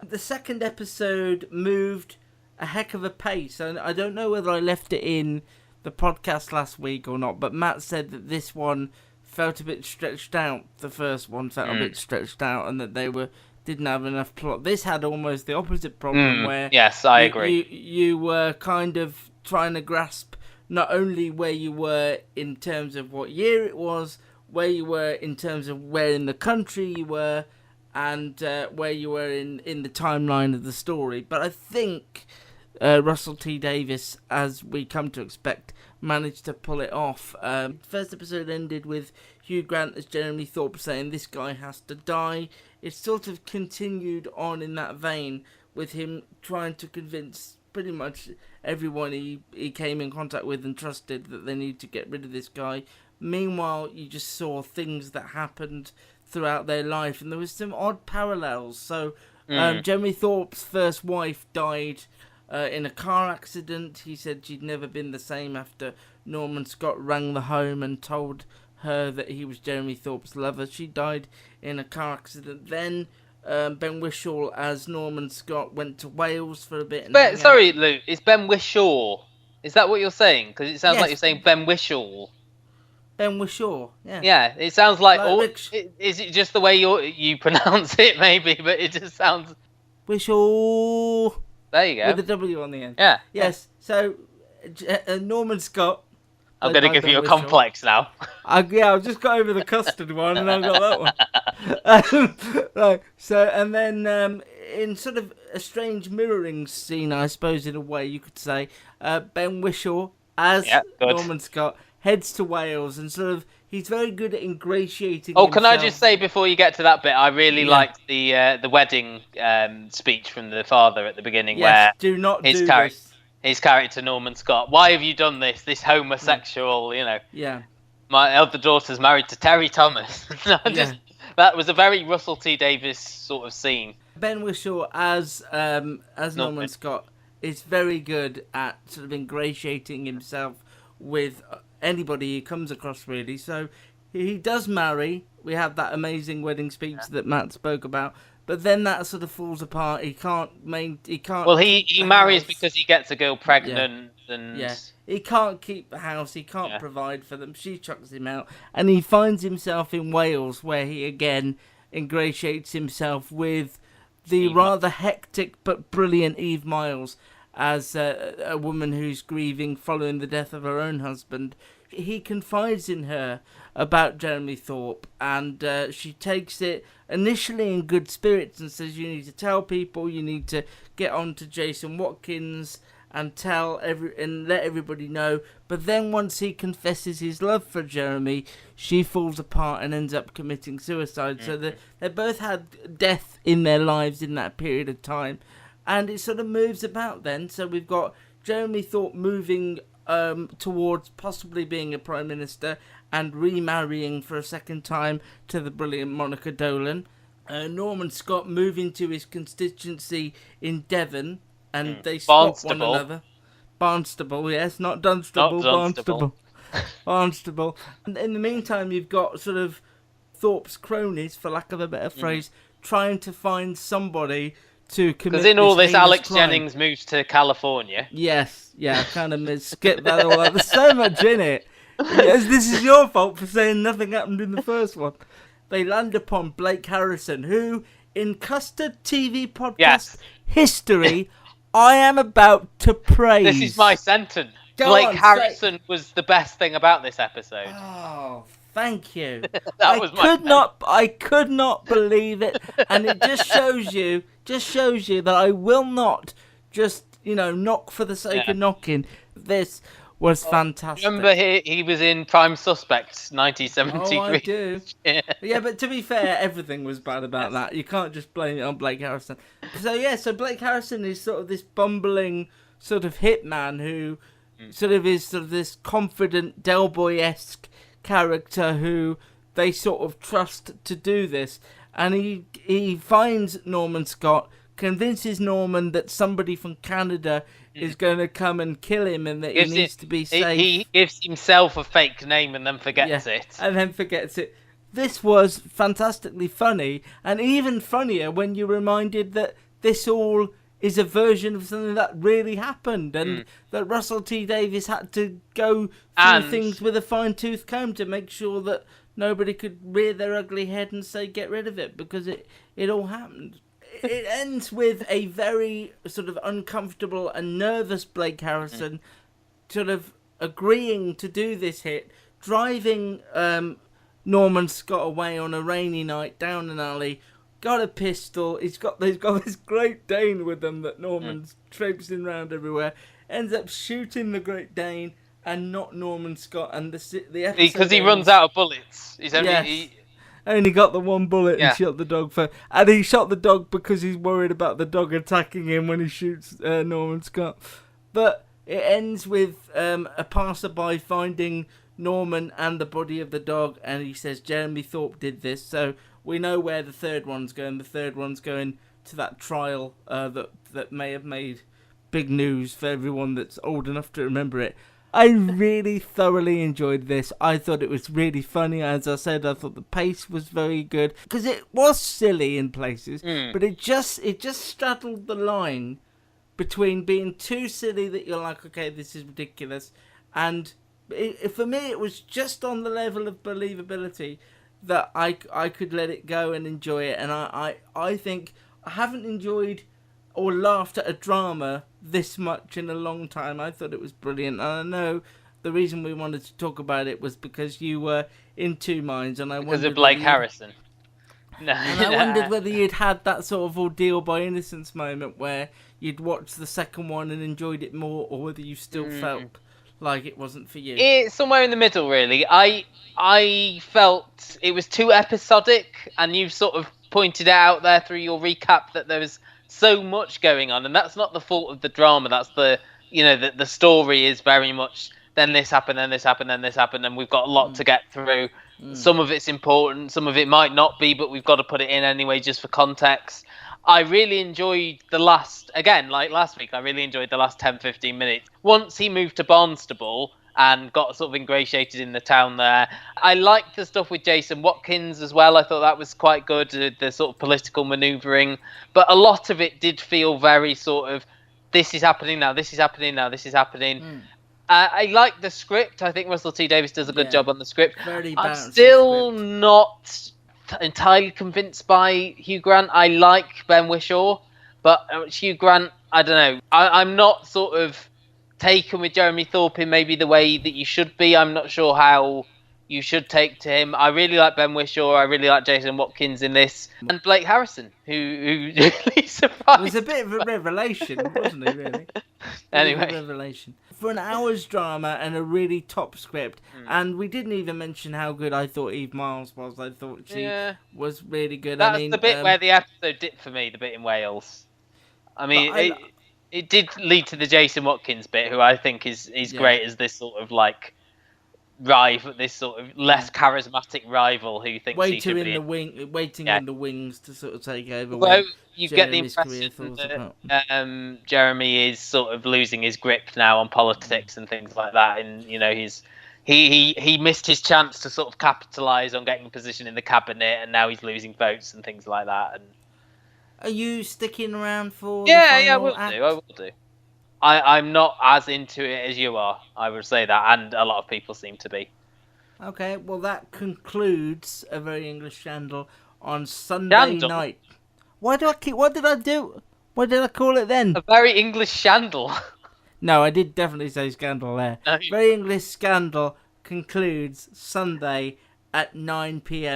The second episode moved a heck of a pace, and I don't know whether I left it in the podcast last week or not, but Matt said that this one felt a bit stretched out. The first one felt a bit stretched out, and that they didn't have enough plot. This had almost the opposite problem, where yes, I agree. You were kind of trying to grasp not only where you were in terms of what year it was, where you were in terms of where in the country you were, and where you were in the timeline of the story. But I think Russell T Davies, as we come to expect, managed to pull it off. First episode ended with Hugh Grant as Jeremy Thorpe saying this guy has to die. It sort of continued on in that vein, with him trying to convince pretty much everyone he came in contact with and trusted that they need to get rid of this guy. Meanwhile, you just saw things that happened throughout their life, and there was some odd parallels. So Jeremy Thorpe's first wife died in a car accident. He said she'd never been the same after Norman Scott rang the home and told her that he was Jeremy Thorpe's lover. She died in a car accident. Then Ben Whishaw as Norman Scott went to Wales for a bit. Sorry, Luke, it's Ben Whishaw. Is that what you're saying? Because it sounds like you're saying Ben Whishaw. Ben Whishaw, yeah. Yeah, it sounds like... Is it just the way you pronounce it, maybe? But it just sounds... Whishaw. There you go. With a W on the end. Yeah. Yes, so Norman Scott... I'm going to give you a complex now. I've just got over the custard one, and I've got that one. Right, so, and then in sort of a strange mirroring scene, I suppose, in a way you could say, Ben Whishaw as Norman Scott heads to Wales, and sort of he's very good at ingratiating himself. Can I just say before you get to that bit, I really liked the wedding speech from the father at the beginning, where his character Norman Scott. Why have you done this? This homosexual, Yeah. My elder daughter's married to Terry Thomas. That was a very Russell T Davies sort of scene. Ben Whishaw as Norman Scott is very good at sort of ingratiating himself with anybody he comes across, really. So he does marry. We have that amazing wedding speech that Matt spoke about, but then that sort of falls apart. He can't. Well, he marries because he gets a girl pregnant, and he can't keep the house. He can't provide for them. She chucks him out, and he finds himself in Wales, where he again ingratiates himself with the rather hectic but brilliant Eve Miles, as a woman who's grieving following the death of her own husband. He confides in her about Jeremy Thorpe, and she takes it initially in good spirits and says, you need to tell people, you need to get on to Jason Watkins and let everybody know. But then once he confesses his love for Jeremy, she falls apart and ends up committing suicide. So they both had death in their lives in that period of time. And it sort of moves about then. So we've got Jeremy Thorpe moving towards possibly being a Prime Minister and remarrying for a second time to the brilliant Monica Dolan. Norman Scott moving to his constituency in Devon, and they spot one another. Barnstable, yes, not Dunstable, Barnstable. Barnstable. And in the meantime, you've got sort of Thorpe's cronies, for lack of a better phrase, trying to find somebody to commit. Because in all this, Alex crime. Jennings moves to California. Yes, I kind of skipped that all up. There's so much in it. Yes, this is your fault for saying nothing happened in the first one. They land upon Blake Harrison, who, in Custard TV podcast history, I am about to praise. This is my sentence. Blake Harrison was the best thing about this episode. Oh, thank you. I could not believe it, and it just shows you that I will not just knock for the sake of knocking. This was fantastic. Remember he was in Prime Suspects 1973. Oh, I do. Yeah, but to be fair, everything was bad about that. You can't just blame it on Blake Harrison. So Blake Harrison is sort of this bumbling sort of hitman who sort of is sort of this confident Del Boy-esque character who they sort of trust to do this. And he finds Norman Scott, convinces Norman that somebody from Canada is going to come and kill him and that he needs to be safe. He gives himself a fake name and then forgets it. And then forgets it. This was fantastically funny, and even funnier when you're reminded that this all is a version of something that really happened, and that Russell T Davies had to go through things with a fine-tooth comb to make sure that nobody could rear their ugly head and say get rid of it, because it all happened. It ends with a very sort of uncomfortable and nervous Blake Harrison sort of agreeing to do this hit, driving Norman Scott away on a rainy night down an alley, got a pistol, he's got this Great Dane with him that Norman's traipsing around everywhere, ends up shooting the Great Dane and not Norman Scott, and the episode because he runs out of bullets. He's only got the one bullet and shot the dog and he shot the dog because he's worried about the dog attacking him when he shoots Norman Scott. But it ends with a passerby finding Norman and the body of the dog, and he says Jeremy Thorpe did this, so we know where the third one's going. The third one's going to that trial that may have made big news for everyone that's old enough to remember it. I really thoroughly enjoyed this. I thought it was really funny. As I said, I thought the pace was very good, because it was silly in places, but it just straddled the line between being too silly that you're like, okay, this is ridiculous, and for me it was just on the level of believability that I could let it go and enjoy it. And I think I haven't enjoyed or laughed at a drama this much in a long time. I thought it was brilliant, and I know the reason we wanted to talk about it was because you were in two minds, and because of Blake Harrison. No, and I wondered whether you'd had that sort of ordeal by innocence moment where you'd watched the second one and enjoyed it more, or whether you still felt like it wasn't for you. It's somewhere in the middle, really. I felt it was too episodic, and you've sort of pointed out there through your recap that there was so much going on, and that's not the fault of the drama. That's the story is very much then this happened, then this happened, then this happened, and we've got a lot to get through. Some of it's important, some of it might not be, but we've got to put it in anyway just for context. I really enjoyed the last, again, like last week, I really enjoyed the last 10-15 minutes. Once he moved to Barnstable and got sort of ingratiated in the town there, I liked the stuff with Jason Watkins as well. I thought that was quite good, the sort of political manoeuvring. But a lot of it did feel very sort of, this is happening now, this is happening now, this is happening. I like the script. I think Russell T Davies does a good job on the script. I'm still not entirely convinced by Hugh Grant. I like Ben Whishaw, but Hugh Grant, I don't know. I'm not sort of taken with Jeremy Thorpe in maybe the way that you should be. I'm not sure how you should take to him. I really like Ben Whishaw. I really like Jason Watkins in this. And Blake Harrison, who really surprised. It was a bit of a revelation, wasn't it, really? Anyway. A revelation. For an hour's drama and a really top script, and we didn't even mention how good I thought Eve Miles was. I thought she was really good. That's the bit where the episode dipped for me, the bit in Wales. I mean, it did lead to the Jason Watkins bit, who I think is great as this sort of like rival, this sort of less charismatic rival who thinks he should be waiting in the wings to sort of take over. Well, you get the impression that Jeremy is sort of losing his grip now on politics and things like that, and he missed his chance to sort of capitalise on getting a position in the cabinet, and now he's losing votes and things like that. And are you sticking around for? I will do. I'm not as into it as you are, I would say that, and a lot of people seem to be. Okay, well that concludes A Very English Scandal on Sunday night. What did I do? What did I call it then? A Very English Scandal. No, I did definitely say scandal there. Very English Scandal concludes Sunday at 9 p.m.